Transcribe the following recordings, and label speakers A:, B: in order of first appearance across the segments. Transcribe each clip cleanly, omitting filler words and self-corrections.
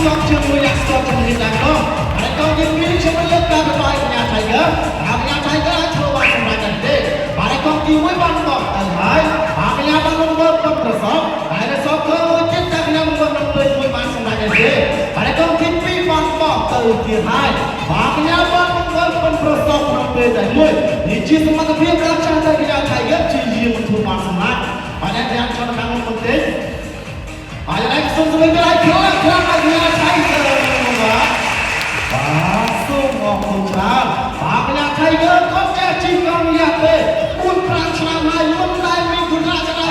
A: con chưa nuôi đặc con trong hiện đại không anh con những cái chưa mới lớp ca với bài nhà thầy gỡ nhà thầy gỡ anh thua bài trong bài cảnh đi và anh con kêu với ban con anh hỏi nhà ban con con con rồi sao đại là sao cơ chết ta nhà ban con năm mươi với ban trong bài cảnh đi và anh con kêu với ban con từ tiền hai và nhà ban con con rồi sao năm mươi đại mươi thì chỉ có một cái việc là cha ta nhà thầy gỡ chỉ riêng một thua ban trong bài và anh em cho nó đang một tế anh em xong rồi cái này khá là nhà thầy gỡ và số một không sao và nhà thầy gỡ có trẻ chỉ con nhà về buôn trang làm hai lúc này mình cũng ra cho nó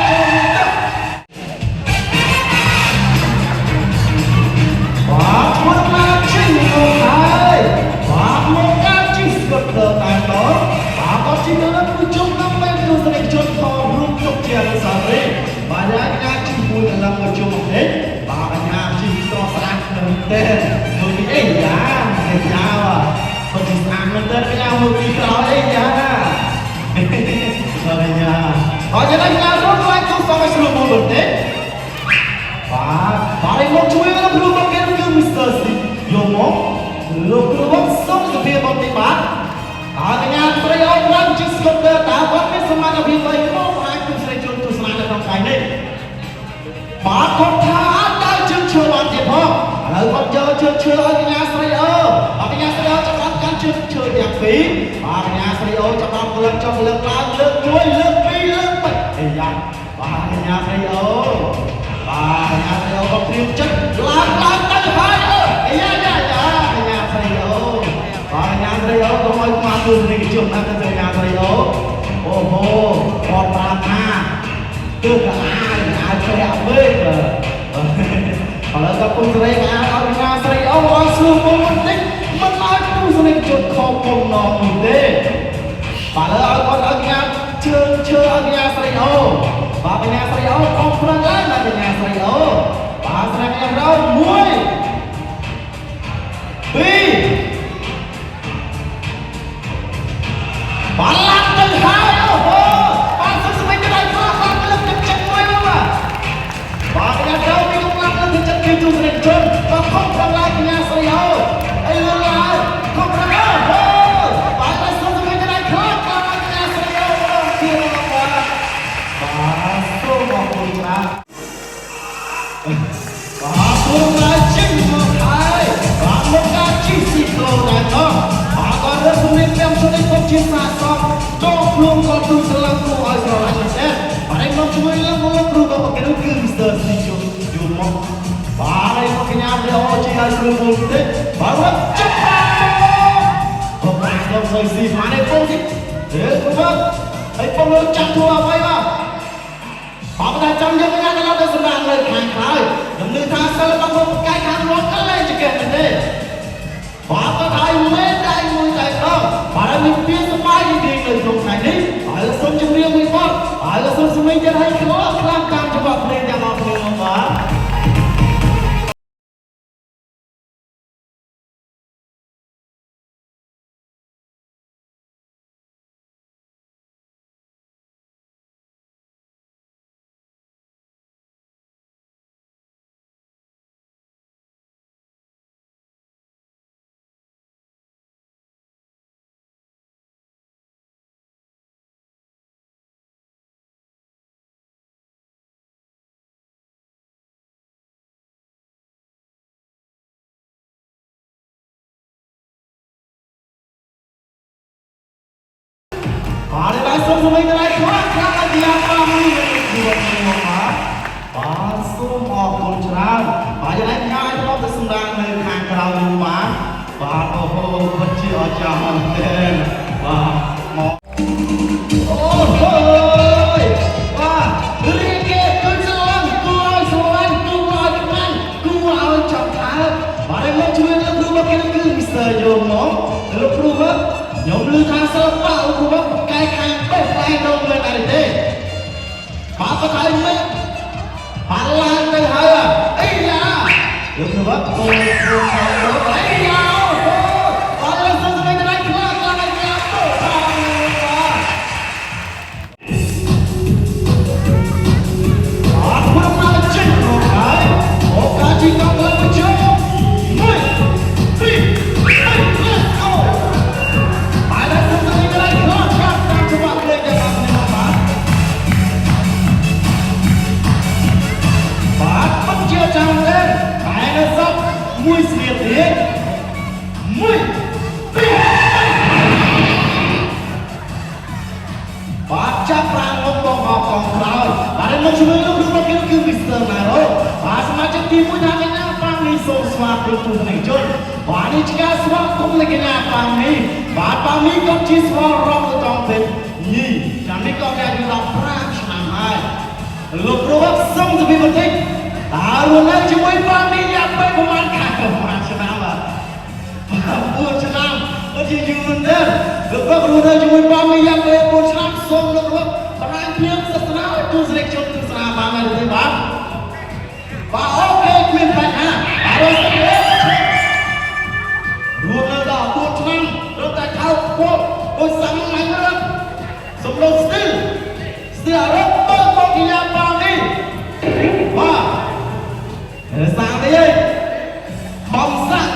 A: và buôn trang chính không hay và buôn trang chính cực đỡ tài đó và có chỉ nữa là cứ chung năm bên cứ sẽ đánh chốt thò rung chốc chè lên sao đấy và nhà chính buôn là một chung hết và nhà chính to sáng hơn tên rồi cái ấy giá hay sao à còn chỉ sáng hơn tên cái nhau một tí đó ấy giá rồi nhà ở trên đây nhà rốt lại cũng so với sự một bật đấy và đây một chuối nó luôn có cái cứ Mr. C dùng món lúc cứ bóc sống từ phía bóng tay bát ở cái nhà tôi ông đang chỉ sốt đỡ ta vẫn biết xem anh ở phía tây không ai cũng sẽ chôn tôi sáng ở trong cái này bà con thả đã chưa làm gì không còn chưa ở cái nhà studio ở cái nhà studio cho con căn chưa nhạc phí và cái nhà studio cho con lực làm lực chuối lực phi lực bạch thì dặn và cái nhà studio còn thêm chất làm tay hai cái nhà studio và cái nhà studio có mấy qua từ cái trường đang từ nhà studio ô hô còn ba tha tức là ai phải học biết rồi kalau kampung mereka orang Nasri Allah suruh mentik menaku sering cut kopong nom deh kalau orang chưa orang Nasri và bên Nasri không pernah lain là bên Nasri và sang yang đâu muối bi balak từ hai bạn sắp sửa cái này phá phá cái lực chân muối luôn à và cái nhà đâu thì chất kim chung sering chân và không còn lại nhà xây hậu ấy luôn lại không còn lại phải là số cái này khác là nhà xây hậu kia là và số một người ra và số là chính một hai và một cái chỉ xịt lô đại đó và còn rất không nên đem cho đến công chiến xa xong cho luôn còn tu sẽ làm câu hỏi rồi lại sẽ và anh mong chú ý là một lúc rồi có cái cứ Mr. C dùng một và đây có cái nhà video chỉ là sự một thế và rất chấp không phải không rời gì mà đây không thích thế đúng không ấy không lớn chặt thua vậy mà và bây giờ trong những cái nhà đó sẽ làm lời hàng khai đừng như tha sơ bằng một cái hàng lót cái lên chỉ kể thế và có thay lên đây người tại đó và đây mình biết cái mai đi đi người dùng này đi phải là sân chung riêng mình con phải là sân chung mình cho thấy cái đó làm cam cho bạn nên nhà họ mình không phải và đây là số mình cái này khác là gì apa mình buat semua và số một con trâu và giờ này ngay nó sẽ xung đột với hàng cào nhiều mà và ô vật chịu cho mình tên và một ôi và liên kết cứ xong cứ ao chọc thả và đây một chuyện là cứ một cái cứ Mr. Dùng nó lúc lúc á nhóm lưu tha sơ bảo của bác cái kháng bếp tay đông lên này thế bà có thấy mấy bạn làm đây hay à ấy da được thưa bác cô ấy da bà lên sân cái này là này là tổ bà không làm chết một cái chỉ có một chút ជាចាំទេតែនៅសពមួយស្នៀតទៀតមួយពីរបាទចាប់ប្រាំងមកបងអបកងក្រោយបាទមកជួយលោករបស់គេគឺ Mr. Naro បាទសមាជិកទី1ថាកញ្ញាប៉ាងនេះសូមស្វាគមន៍ទូទាំងជនបាទនេះជាការស្វាគមន៍កញ្ញាប៉ាងនេះបាទប៉ាងនេះក៏ជាស្វារងទៅតពេញញីចាំនេះក៏គេอยู่15ឆ្នាំហើយលោកគ្រូសូមជម្រាបបន្តិចតើលោកនៅជាមួយប៉ាងនេះយ៉ាងពេលប្រហែលខែប្រហែលឆ្នាំបាទ4ឆ្នាំជាយូរមែនទេលោកគ្រូនៅជាមួយប៉ាងនេះយ៉ាងពេល4ឆ្នាំសូមលោកគ្រូបណ្ដាញភាពសាសនាទូស្រេកជុំទស្សនាបានហើយទេបាទបាទអូខេគ្មានបញ្ហាអរគុណរួមនៅដល់4ឆ្នាំរត់តែខោពោដូចសាមញ្ញណាស់សំឡេងស្ទីលរត់ទៅមកកញ្ញាប៉ាងនេះបាទសាងនេះបំសាក់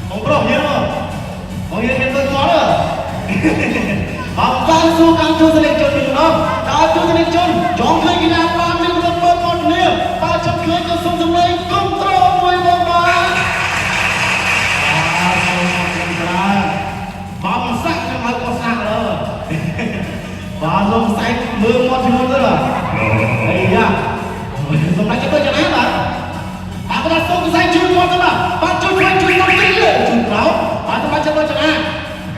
A: បងប្រុសយើងបងយើងទៅមកបំសាក់สู้กันទូស្រេកជុំនេះនោះដល់ទូស្រេកជុំចង់ឃើញកញ្ញាប៉ាងនេះរត់ទៅមកគ្នាបើចង់ឃើញក៏សូមសម្លេងគ្រប់ត្រមួយមកបាទបំសាក់ខ្ញុំឲ្យគាត់សាក់លើបាទលោកស្អែកមើលមកជាមួយទៅអីយ៉ាសម្រាប់ចិត្តយ៉ាងណាបាទអាប់ដល់សូមស្អែកជួយមកទៅបាទជួយមកជួយមកទីជួយក្រោបាទសម្រាប់ចិត្តយ៉ាងណា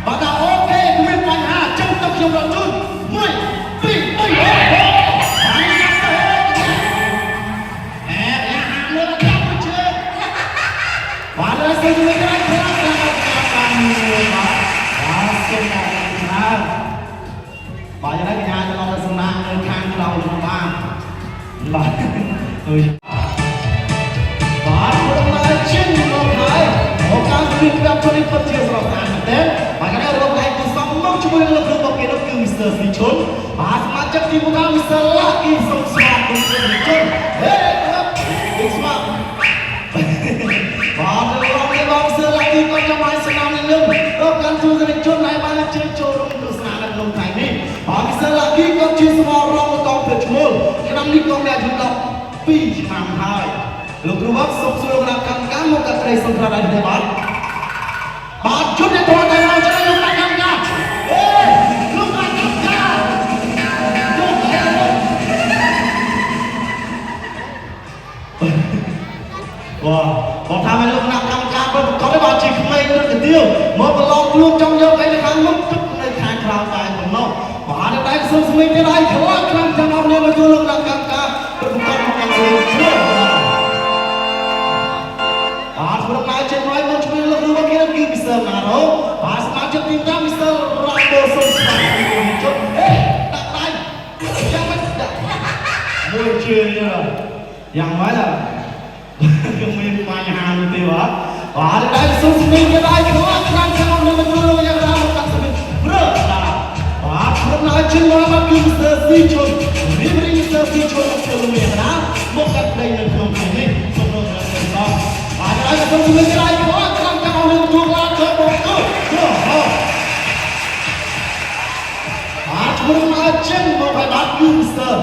A: បាទថាអូខេគ្មានបញ្ហាចុះទៅខ្ញុំរត់ជួយ1 2 3បាទហើយសូមជួយក្រោយខ្លាំងខ្លាំងបានបាទសូមច្រើនបើយ៉ាងណាកញ្ញាចង់ទៅសំណាងនៅខាងក្រៅរបស់បានបាទអើយបាទព្រមជាមកហើយមកកាន់ពីប្រាប់ជួយពិតជាស្រស់ស្អាតមែនទេបាទកញ្ញារកឯកសំមកជាមួយនឹងលោករបស់គេនោះគឺ Mr. ស៊ីឈុនបាទសមាជិកទី1 Mr. Lucky សូមស្វាគមន៍លោកជុនហេបាទស្វាគមន៍បាទលោកនេះបងសើឡាទីក៏ចាំឲ្យស្នាមនេះនឹងរកកាន់ទូសនិជនហើយបានជើញចូលរួមទស្សនានៅក្នុងថ្ងៃនេះបាទសើឡាទីក៏ជាស្មោររងតងព្រឹកឈ្មោះឆ្នាំនេះក៏មានអាយុ12ឆ្នាំហើយលោកគ្រូបាទសូមសួរលោកកម្មការមកកាត់ក្តីសូមប្រាប់ឲ្យទេបាទជុំតែតើតែមកចាំលោកកម្មការអេលោកកម្មការវ៉ាបងថាឲ្យលោកកម្មការប្រកបដោយបានជាក្មេងរត់ទៅទៀវមកប្រឡងខ្លួនចង់យកអីទៅខាងមុខទឹកនៅខាងក្រៅតែប៉ុណ្ណោះបាទតែសូមស្មីទៀតឲ្យខ្លាំងខ្លាំងទាំងអស់គ្នាមកជួយលោកកម្មការប្រកបមកខាងលើបាទព្រមណាចេញមកមកជួយលោកគ្រូរបស់គេគឺ Mr. Naro បាទសមាជិកទី5 Mr. Rambo សូមស្វាគមន៍ជុំហេដាក់ដៃយ៉ាងម៉េចដាក់មួយជើងយ៉ាងម៉េចគឺមានបញ្ហានោះទេបាទតែសូមស្មីទៀតឲ្យខ្លាំងខ្លាំងទាំងអស់គ្នាមកជួយលោកយ៉ាងណាមកដាក់ស្មីព្រឹកបាទព្រមណាចេញមកគឺ Mr. ស៊ីជុំរៀបរៀង Mr. ស៊ីជុំមកជួយលោកយ៉ាងណាមកកាត់ដីនៅក្នុងថ្ងៃនេះសូមលោកយ៉ាងណាបាទហើយសូមជម្រាបលាខ្លាំងខ្លាំងទាំងអស់គ្នាទូឡើងទៅបងគឺបាទឈ្មោះមកចេញមកឲ្យបាទគឺ Mr.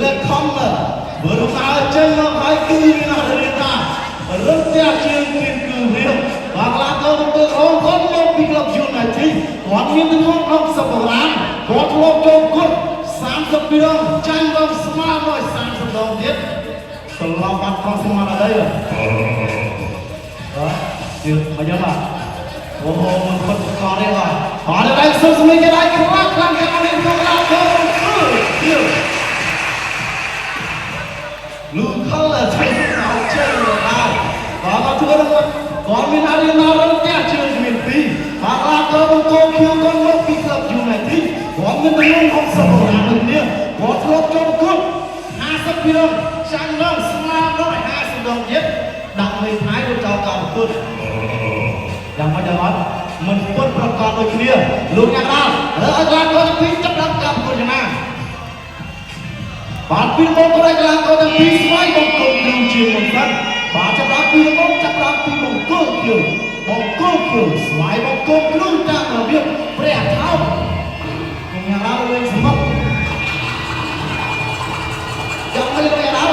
A: លេខំមើលមកចេញមកឲ្យគឺមានអរិយតារត់តែជើងមានគឺរៀបបាទឡាទៅទៅអូនគាត់មកពីក្លឹបយូណៃទីគាត់មានទំនួល60ដុល្លារគាត់ធ្លាប់ចូលគុត32ដងចាញ់ដល់ស្មើមក30ដងទៀតស្លាប់បាត់ផងស្មានអត់អីជឿមកយកបាទអូហូមិនផុតកកទេបាទអត់តែសុំស្មីគេដែរខ្លាំងខ្លាំងគេអត់មានក្នុងឡាទៅជឿលូខលជួយដល់ជើងដល់បាទធ្វើរត់គាត់មានអារីណារត់តែជើងមានពីរបាទឡាទៅបង្គោលខៀវគាត់មកពីក្លឹបយូណៃទីគាត់មានទំនួល60ដុល្លារនេះគាត់ធ្លាប់ចូលគុត52ដងចាញ់ដល់ស្មើដល់50ដងទៀតដាក់មេផ្នែកទៅចោលការប្រកួតយ៉ាងម៉េចដល់អត់មិនពុតប្រកបដូចគ្នាលោកយ៉ាងណាឲ្យឡាទៅពីចាប់ដល់ការប្រកួតយ៉ាងណាបាទពីមកក៏ឲ្យឡាទៅពីស្វ័យបង្គោលគ្រូជាមុនសិនបាទចាប់ដល់ពីមកចាប់ដល់ពីបង្គោលគ្រូស្វ័យបង្គោលគ្រូតាមរបៀបព្រះថោកខ្ញុំយ៉ាងណាលេងសមុទ្រយ៉ាងម៉េចលោកយ៉ាងណា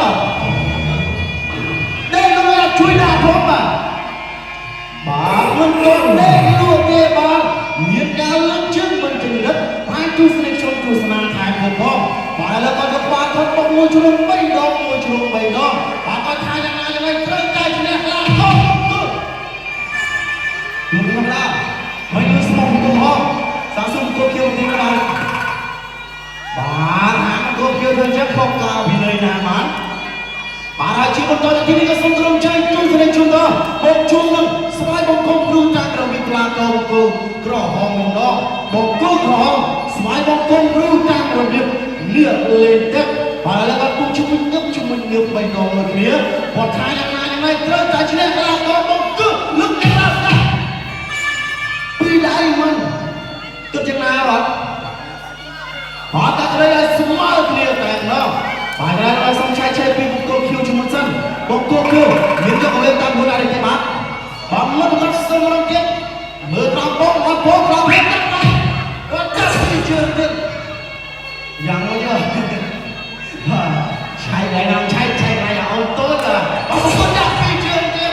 A: គុំផងបាទឥឡូវក៏យកបានគាត់មកមួយជ្រុង3ដងមួយជ្រុង3ដងបាទគាត់ថាយ៉ាងណាយ៉ាងណាត្រូវតែឈ្នះខ្លាំងផងគឺលោកខ្ញុំឡាមិនយល់ស្មោះទៅហងសាសុំគោខៀវទីក្បាលបាទហាមគោខៀវទៅចិត្តខកការវិន័យណាបានបាទហើយជាបន្តទៅទីនេះក៏សូមក្រុមជ័យជួយស្នេហ៍ជូនដល់បងជួងនឹងស្វាយបង្គំគ្រូតាមក្រវិក្លាកោគោក្រហមម្ដងបង្គំក្រហមស្វាយបង្គំគ្រូតាមរបៀបលៀកលេងទឹកបាទឥឡូវក៏ពុំជួយញឹកជាមួយញឹក3ដងមួយគ្នាគាត់ថាយ៉ាងណាយ៉ាងណាត្រូវតែឈ្នះក្លាកោបង្គំលឹកឯណាស់ពីដៃមិនគិតយ៉ាងណាបាទបាទតែត្រូវឲ្យស្មើគ្នាតែម្ដងបាទហើយសូមឆែកឆេរពីបង្គំខៀវជាមួយសិនបង្គំខៀវមានយកលេងតាមខ្លួនអរិយទេបាទបាទមិនសូមរំទៀតមើលត្រង់បងអត់បងត្រង់ហេតុតែគាត់ចាប់ពីជើងទៀតយ៉ាងមកយកបាទឆែកlại nàoឆែកlạiអូនតូចបាទគាត់ចាប់ពីជើងទៀត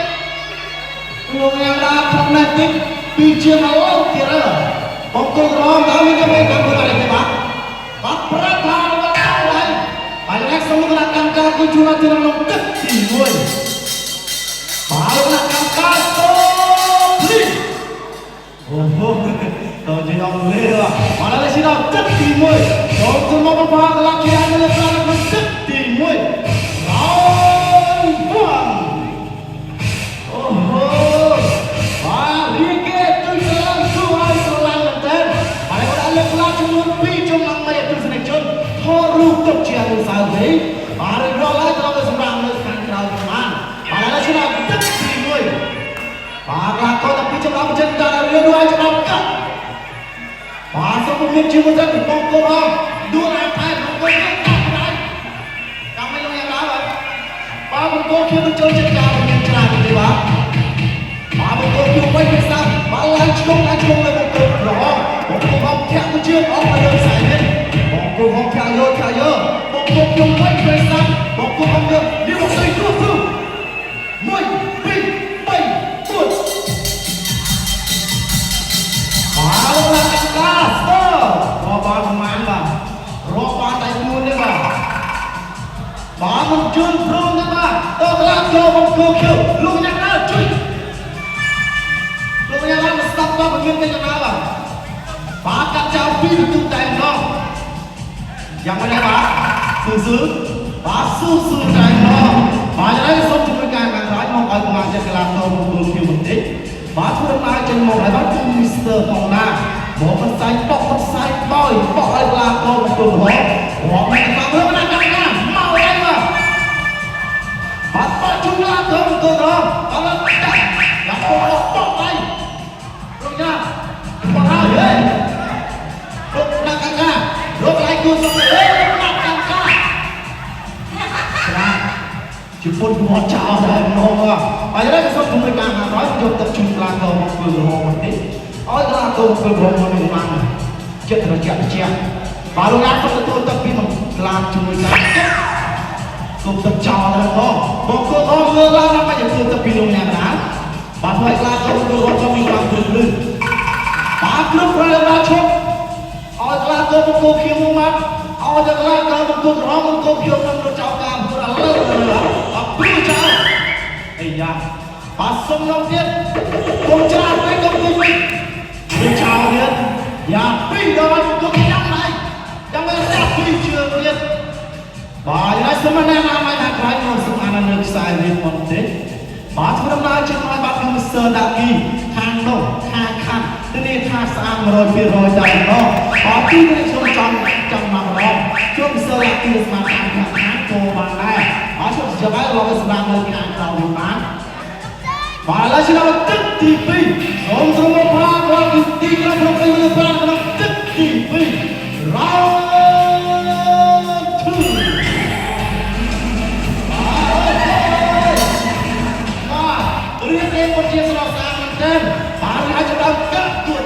A: លោកយ៉ាងណាផងណាតិចពីជើងអូនទៀតបង្គំរំតើមានយកលេងតាមខ្លួនអរិយទេបាទបាទប្រាប់ថាបាទហើយបាទអ្នកសូមគណៈកម្មការគឺជួនទៅក្នុងទឹកទី1បាទគណៈកម្មការសូភ្លីអូហូតើជាអង្គលេបាទឥឡូវឈ្មោះទឹកទី1ចូលទៅមកបាក់ឡាក់យ៉ាងនេះក្នុងទឹកទី1រោវ៉ាន់អូហូបាទរៀងគេទៅឡើងទៅឲ្យស្រឡាញ់មែនតើហើយគាត់លើកឡើងចំនួន2ចំណងនៃទស្សនិកជនថតរូបទុកជាអនុស្សាវរីយ៍បាទរកឡើងត្រូវទៅសម្រាប់នៅខាងក្រៅបានបាទឥឡូវឈ្មោះទឹកទី1បាទឡាកោតែពីចំណងចិត្តតារៀនឲ្យច្បាប់កាត់បាទសូមមានជាមួយទៅបងប្អូនអរដួលអាថែបងប្អូនកាត់ដែរចាំមិនលោកយ៉ាងណាបាទបងប្អូនខ្ញុំចូលចិត្តការមានច្រើនទេបាទបងប្អូនខ្ញុំវិញស្ដាប់បាទឡើងឆ្លងលើបងប្អូនក្រហមបងប្អូនអត់ធាក់ទៅជឿអស់ទៅលើខ្សែនេះបងប្អូនហងខាយោបងប្អូនខ្ញុំវិញស្ដាប់បងប្អូនអត់យកនេះមកទៅជួបទៅ1 2 3 4បាទលោកឡាក់កាស្ទើរបានប្រមាណបាទរកបានតែ4ទេបាទបាទមិនជឿនព្រមទេបាទតើក្លាចូលបង្គោលខៀវលោកយ៉ាងណាជួយលោកយ៉ាងណាមកស្ដាប់បាទមានតែយ៉ាងណាបាទបាទកាត់ចោល2ពិន្ទុតែម្ដងយ៉ាងម៉េចដែរបាទស៊ឺបាទស៊ឺតែម្ដងបាទឥឡូវសូមជួយការខាងក្រោយមកឲ្យប្រមាណជាកន្លះតោបង្គោលខៀវបន្តិចបាទធ្វើដំណើរចេញមកហើយបាទគឺមីស្ទ័រផងណាមកបន្សាយបកបន្សាយបោយបកឲ្យកន្លះតោបង្គោលរហរាប់មិនបានធ្វើមិនបានណាមកហើយបាទបកជុំឡាតោបង្គោលរហអត់ដាក់ដាក់បកដៃលោកណាបកហើយហេលោកដាក់កាកាលោកឡៃគូសុំហេលោកដាក់កាកាជប៉ុនមកចោលដែរមកហើយឥឡូវសូមជំនួយការខាងក្រោយយកទឹកជុំក្លាកោមកធ្វើរហូតបន្តិចឲ្យក្លាកោធ្វើរហូតមកបានចិត្តត្រជាក់បាទលោកណាគាត់ទទួលទឹកពីមកក្លាជាមួយការចិត្តសូមទឹកចោលដែរបងគាត់អស់លើឡើងមកយកធ្វើទឹកពីលោកអ្នកណាបាទហើយក្លាកោធ្វើរហូតមានความព្រឹកព្រឹកបាទព្រឹកព្រឹកដល់ឈប់ឲ្យក្លាកោមកគោខៀវមកឲ្យតែក្លាកោមកគោរហមកគោខៀវនឹងរត់ចោលតាមព្រឹកឥឡូវអត់ព្រឹកចោលអីយ៉ាបាទសុំលោកទៀតកុំច្រើនពេកកុំពេកវិញចោលទៀតយ៉ា2ដល់គុំចាំដៃចាំមិនស្ដាប់ពីជឿទៀតបាទហើយសូមណែនាំឲ្យថាក្រោយមកសូមអាននៅខ្សែវិញមកទេបាទធ្វើដំណើរជិះមកបាទគឺសឺដាគីខាងនោះខាងខាត់ទីនេះថាស្អាត 100% តែម្ដងបាទទីនេះខ្ញុំចង់មកម្ដងជួបសឺដាគីស្មាតខាងខាងចូលបានដែរបាទជួបចាំឲ្យលោកស្ដាប់នៅខាងក្រៅវិញបានបាទឥឡូវឆ្នាំទឹកទី2សូមទ្រង់មកបាទគឺទីក្រុងប្រពៃលើប្រាក្នុងទឹកទី2រ៉ោ2បាទរៀបរៀងមកជាស្រស់ស្អាតមែនទែនបាទហើយចាប់ដល់កាត់ទួត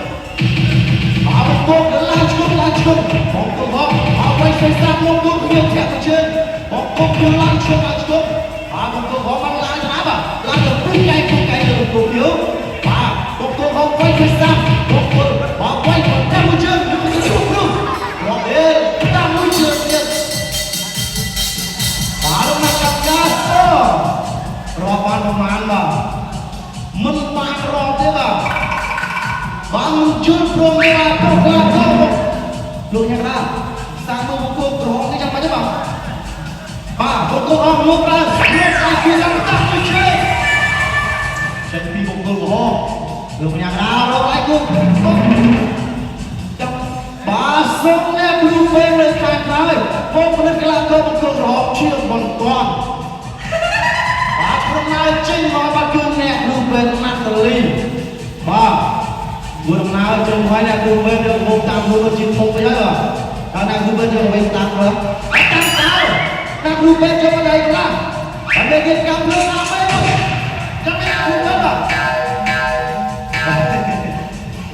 A: បាទបង្គោលឡើងឈុំបង្គោលមកអត់ໄວសេសាប់មកគៀវធាក់ទៅជើងបង្គោលគឺឡើងឈុំបាទបង្គោលមកឡើងណាបាទឡើងទៅពីកែទៅបង្គោលយោបាទបង្គោលមកໄວសេសាប់បង្គោលមកໄວទៅតាមជើងគឺឈុំនោះមកអេតាម ប្រមាណបាទមិនបានរងទេបាទបានជឿព្រមថាប្រកាសទៅលោកយ៉ាងណាសាមើលបង្គោលក្រហមនេះចាំមិនទេបាទបាទបង្គោលអស់លោកឡើងលោកអាចជួយឡើងតាក់ទៅជើងចេញពីបង្គោលក្រហមលោកយ៉ាងណារកឲ្យគុំចាំបាទសុំអ្នកគ្រូពេលនៅខាងក្រោយមកផលិតកីឡាករបង្គោលក្រហមជាបន្ទាន់បាទក្រុមណៅចេញមកបាទគឺអ្នកគ្រូពេលណាត់តលីបាទvừa đồng nào trong hai nhà cùng bên được một tam vừa chín một với nhau à nhà cùng bên được bên tam rồi tam sao nhà cùng bên cho đây là anh đây kia cam luôn à mấy trong nhà cùng bên à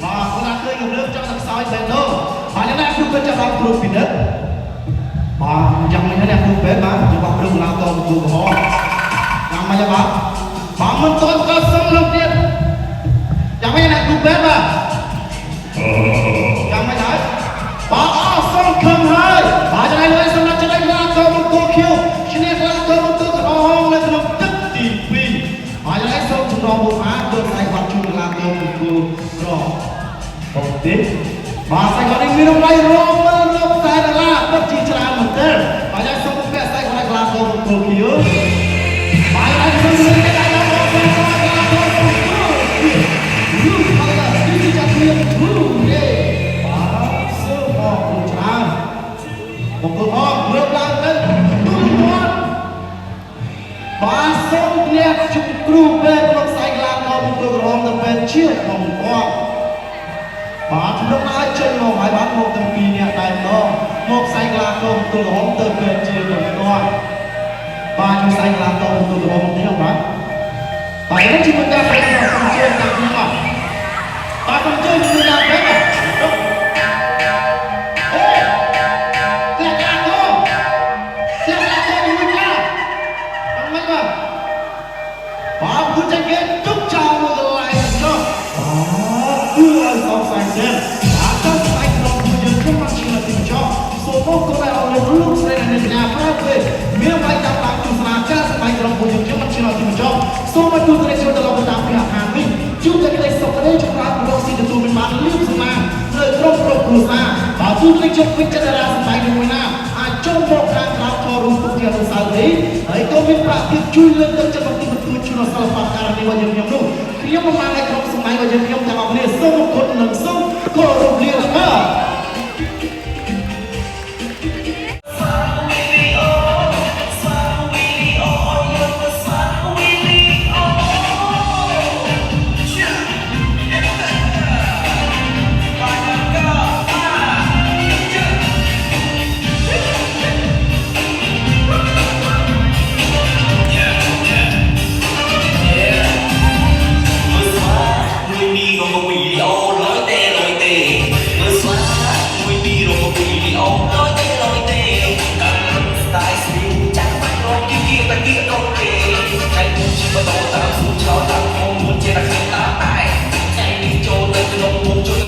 A: mà cũng là chơi nhiều nước trong thằng soi bên đâu mà nhà này cùng bên cho bóng cùng bên đất mà trong nhà này cùng bên mà cho bóng cùng làm to cùng họ làm mà cho bóng mình tôi có sống lâu tiền chẳng mấy này cùng bên màยังไม่ได้ปาอ้อส่งคำให้ปาจะได้เลยสำหรับจะได้ลาตัวมันตัวคิวชนิดลาตัวมันตัวกระห้องเลยขนมตึ๊ดตีปีปาจะได้ส่งถึงรองบุญมาตัวใส่วัดชุนลาตัวมันตัวกรอบโอเคปาใส่ก่อนนี้มีน้องไรรองมันรองใส่ละลาตัดจีจราเหมือนเดิมปาจะส่งแปะใส่ก่อนลาตัวมันตัวคิวปาจะได้ส่งถึงได้ลาตัวมันตัวคิวยูเขาจะยืดจับเรียบยูเย่một câu hỏi ngược lại đến đúng không? Bà sống nhẹ chụp cừu bên một sải làm nó một câu hỏi từ bên chiếc vòng qua. Bà chúng nó ai chơi nó phải bán một tầm kỳ nhẹ đại nó một sải làm nó một câu hỏi từ bên chiếc vòng qua. Bà chúng sải làm nó một câu hỏi một tí không bạn? Bà nhớ chỉ một ta phải làm phần chơi làm gì mà? Bà phần chơi chúng ta phải mà? Bà chân kết chúc chào một lần lại cho đưa dòng sành lên bà chân sành lòng của những cái mặt chỉ là tình cho số một câu đại học lên lúc sẽ là nền nhà phát về miếng bánh đạp lạc từ xa cha sẽ bánh lòng của những cái mặt chỉ là tình cho số một câu đại học lên lúc sẽ là hàng minh chúng ta cái sọc ở đây chúng ta cũng xin được tụi mình bán liếp sự mà nơi trong rộng của xa bà chúng ta trong cái chân ra sẽ bánh được ngoài nào trong một tháng làm cho rung của kia từ sau đấy ấy tôi biết bạn tiếp chui lên tới chân bằng tim tôi chui nó sau phạt cara đi vào dân nhom luôn khi mà mang lại không sung máy vào dân nhom ta học liền sâu một cột nâng sâu cô rung liền là
B: Hãy subscribe cho kênh Ghiền Mì Gõ để không bỏ lỡ những video hấp dẫn